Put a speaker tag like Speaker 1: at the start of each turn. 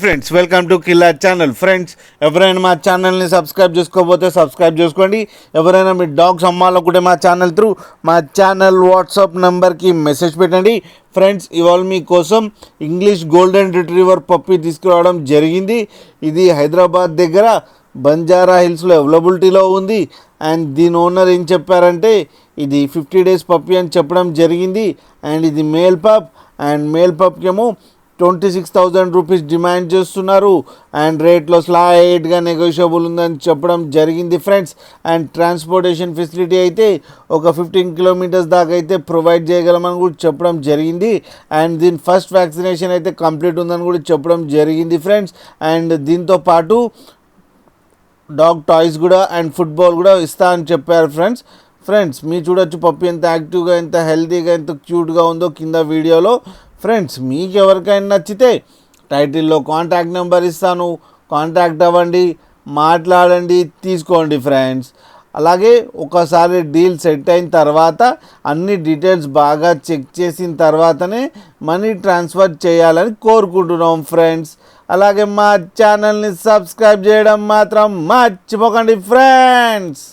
Speaker 1: Friends, welcome to Killa channel. Friends, ఎవరైనా మా ఛానల్ని సబ్స్క్రైబ్ చేసుకోకపోతే సబ్స్క్రైబ్ చేసుకోండి. ఎవరైనా మీ డాగ్స్ అమ్మాలనుకుంటే మా ఛానల్ త్రూ మా ఛానల్ వాట్సాప్ నెంబర్కి మెసేజ్ పెట్టండి. ఫ్రెండ్స్, ఇవాళ మీకోసం ఇంగ్లీష్ గోల్డెన్ రిట్రీవర్ పప్పీ తీసుకురావడం జరిగింది. ఇది హైదరాబాద్ దగ్గర బంజారా హిల్స్లో అవైలబిలిటీలో ఉంది. అండ్ దీని ఓనర్ ఏం చెప్పారంటే ఇది 50 days పప్పీ అని చెప్పడం జరిగింది. అండ్ ఇది మేల్ పప్. అండ్ మేల్ పప్కి ఏమో 26,000 రూపీస్ డిమాండ్ చేస్తున్నారు. అండ్ రేట్లో స్లైడ్గా నెగోషియబుల్ ఉందని చెప్పడం జరిగింది ఫ్రెండ్స్. అండ్ ట్రాన్స్పోర్టేషన్ ఫెసిలిటీ అయితే ఒక 15 kilometers దాకా అయితే ప్రొవైడ్ చేయగలమని కూడా చెప్పడం జరిగింది. అండ్ దీని ఫస్ట్ వ్యాక్సినేషన్ అయితే కంప్లీట్ ఉందని కూడా చెప్పడం జరిగింది ఫ్రెండ్స్. అండ్ దీంతో పాటు డాగ్ టాయ్స్ కూడా అండ్ ఫుట్బాల్ కూడా ఇస్తా అని చెప్పారు ఫ్రెండ్స్ మీరు చూడొచ్చు పప్పి ఎంత యాక్టివ్గా, ఎంత హెల్తీగా, ఎంత క్యూట్గా ఉందో కింద వీడియోలో. ఫ్రెండ్స్, మీకు ఎవరికైనా నచ్చితే టైటిల్లో కాంటాక్ట్ నెంబర్ ఇస్తాను, కాంటాక్ట్ అవ్వండి, మాట్లాడండి, తీసుకోండి ఫ్రెండ్స్. అలాగే ఒకసారి డీల్ సెట్ అయిన తర్వాత అన్ని డీటెయిల్స్ బాగా చెక్ చేసిన తర్వాతనే మనీ ట్రాన్స్ఫర్ చేయాలని కోరుకుంటున్నాం ఫ్రెండ్స్. అలాగే మా ఛానల్ని సబ్స్క్రైబ్ చేయడం మాత్రం మర్చిపోకండి ఫ్రెండ్స్.